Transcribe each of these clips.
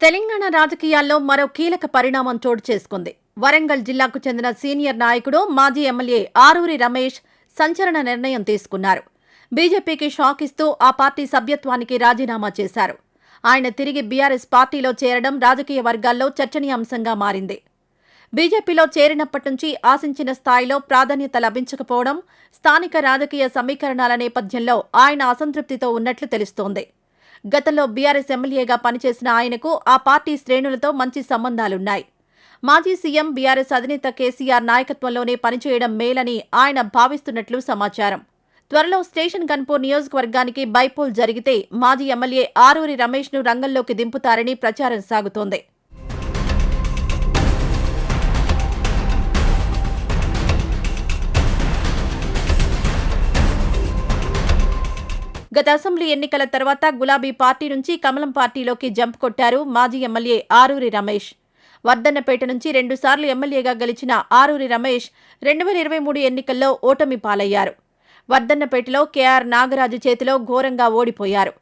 తెలంగాణ రాజకీయాల్లో మరో కీలక పరిణామం చోటు చేసుకుంది. వరంగల్ జిల్లాకు చెందిన సీనియర్ నాయకుడు, మాజీ ఎమ్మెల్యే ఆరూరి రమేష్ సంచలన నిర్ణయం తీసుకున్నారు. బీజేపీకి షాక్ ఇస్తూ ఆ పార్టీ సభ్యత్వానికి రాజీనామా చేశారు. ఆయన తిరిగి బీఆర్ఎస్ పార్టీలో చేరడం రాజకీయ వర్గాల్లో చర్చనీయాంశంగా మారింది. బీజేపీలో చేరినప్పటి నుంచి ఆశించిన స్థాయిలో ప్రాధాన్యత లభించకపోవడం, స్థానిక రాజకీయ సమీకరణాల నేపథ్యంలో ఆయన అసంతృప్తితో ఉన్నట్లు తెలుస్తోంది. గతంలో బీఆర్ఎస్ ఎమ్మెల్యేగా పనిచేసిన ఆయనకు ఆ పార్టీ శ్రేణులతో మంచి సంబంధాలున్నాయి. మాజీ సీఎం, బీఆర్ఎస్ అధినేత కేసీఆర్ నాయకత్వంలోనే పనిచేయడం మేలని ఆయన భావిస్తున్నట్లు సమాచారం. త్వరలో స్టేషన్ గన్పూర్ నియోజకవర్గానికి బైపోల్ జరిగితే మాజీ ఎమ్మెల్యే ఆరూరి రమేష్ను రంగంలోకి దింపుతారని ప్రచారం సాగుతోంది. గత అసెంబ్లీ ఎన్నికల తర్వాత గులాబీ పార్టీ నుంచి కమలం పార్టీలోకి జంప్ కొట్టారు మాజీ ఎమ్మెల్యే ఆరూరి రమేష్. వర్ధన్నపేట నుంచి 2 సార్లు ఎమ్మెల్యేగా గెలిచిన ఆరూరి రమేష్ 2023 ఎన్నికల్లో ఓటమి పాలయ్యారు. వర్ధన్నపేటలో కేఆర్ నాగరాజు చేతిలో ఘోరంగా ఓడిపోయారు.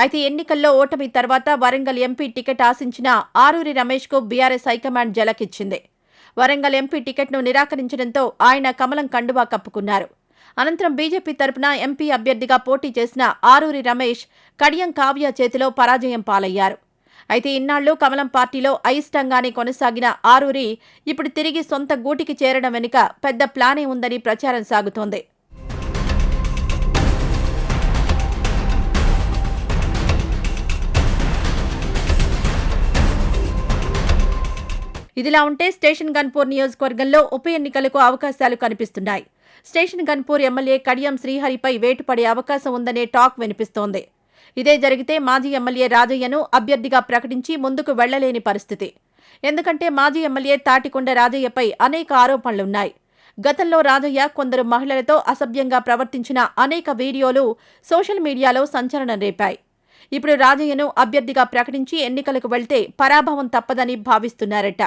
అయితే ఎన్నికల్లో ఓటమి తర్వాత వరంగల్ ఎంపీ టికెట్ ఆశించిన ఆరూరి రమేష్కు బీఆర్ఎస్ హైకమాండ్ జలకిచ్చింది. వరంగల్ ఎంపీ టికెట్ను నిరాకరించడంతో ఆయన కమలం కండువా కప్పుకున్నారు. అనంతరం బీజేపీ తరపున ఎంపీ అభ్యర్థిగా పోటీ చేసిన ఆరూరి రమేష్ కడియం కావ్య చేతిలో పరాజయం పాలయ్యారు. అయితే ఇన్నాళ్లు కమలం పార్టీలో అయిష్టంగానే కొనసాగిన ఆరూరి ఇప్పుడు తిరిగి సొంత గూటికి చేరడం వెనుక పెద్ద ప్లానే ఉందని ప్రచారం సాగుతోంది. ఇదిలా ఉంటే స్టేషన్ గన్పూర్ నియోజకవర్గంలో ఉప ఎన్నికలకు అవకాశాలు కనిపిస్తున్నాయి. స్టేషన్ గన్పూర్ ఎమ్మెల్యే కడియం శ్రీహరిపై వేటు పడే అవకాశం ఉందనే టాక్ వినిపిస్తోంది. ఇదే జరిగితే మాజీ ఎమ్మెల్యే రాజయ్యను అభ్యర్థిగా ప్రకటించి ముందుకు వెళ్లలేని పరిస్థితి. ఎందుకంటే మాజీ ఎమ్మెల్యే తాటికొండ రాజయ్యపై అనేక ఆరోపణలున్నాయి. గతంలో రాజయ్య కొందరు మహిళలతో అసభ్యంగా ప్రవర్తించిన అనేక వీడియోలు సోషల్ మీడియాలో సంచలనం రేపాయి. ఇప్పుడు రాజయ్యను అభ్యర్థిగా ప్రకటించి ఎన్నికలకు వెళ్తే పరాభవం తప్పదని భావిస్తున్నారట.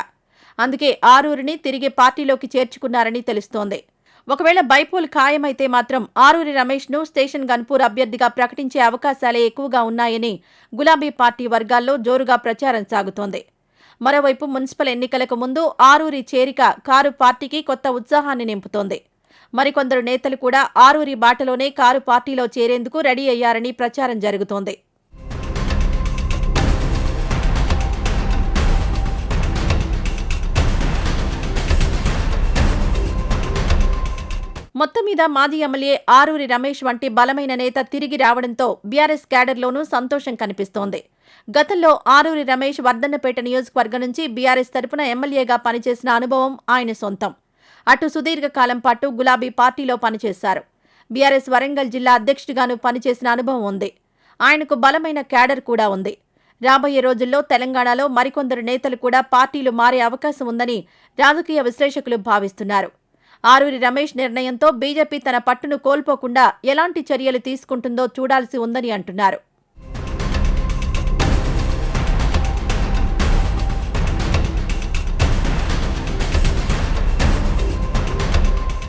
అందుకే ఆరూరిని తిరిగి పార్టీలోకి చేర్చుకున్నారని తెలుస్తోంది. ఒకవేళ బైపోల్ ఖాయమైతే మాత్రం ఆరూరి రమేష్ను స్టేషన్ గన్పూర్ అభ్యర్థిగా ప్రకటించే అవకాశాలే ఎక్కువగా ఉన్నాయని గులాబీ పార్టీ వర్గాల్లో జోరుగా ప్రచారం సాగుతోంది. మరోవైపు మున్సిపల్ ఎన్నికలకు ముందు ఆరూరి చేరిక కారు పార్టీకి కొత్త ఉత్సాహాన్ని నింపుతోంది. మరికొందరు నేతలు కూడా ఆరూరి బాటలోనే కారు పార్టీలో చేరేందుకు రెడీ అయ్యారని ప్రచారం జరుగుతోంది. మొత్తం మీద మాజీ ఎమ్మెల్యే ఆరూరి రమేష్ వంటి బలమైన నేత తిరిగి రావడంతో బీఆర్ఎస్ క్యాడర్లోనూ సంతోషం కనిపిస్తోంది. గతంలో ఆరూరి రమేష్ వర్ధన్నపేట నియోజకవర్గం నుంచి బీఆర్ఎస్ తరపున ఎమ్మెల్యేగా పనిచేసిన అనుభవం ఆయన సొంతం. అటు సుదీర్ఘకాలం పాటు గులాబీ పార్టీలో పనిచేశారు. బీఆర్ఎస్ వరంగల్ జిల్లా అధ్యక్షుడిగాను పనిచేసిన అనుభవం ఉంది. ఆయనకు బలమైన క్యాడర్ కూడా ఉంది. రాబోయే రోజుల్లో తెలంగాణలో మరికొందరు నేతలు కూడా పార్టీలు మారే అవకాశం ఉందని రాజకీయ విశ్లేషకులు భావిస్తున్నారు. ఆరూరి రమేష్ నిర్ణయంతో బీజేపీ తన పట్టును కోల్పోకుండా ఎలాంటి చర్యలు తీసుకుంటుందో చూడాల్సి ఉందని అంటున్నారు.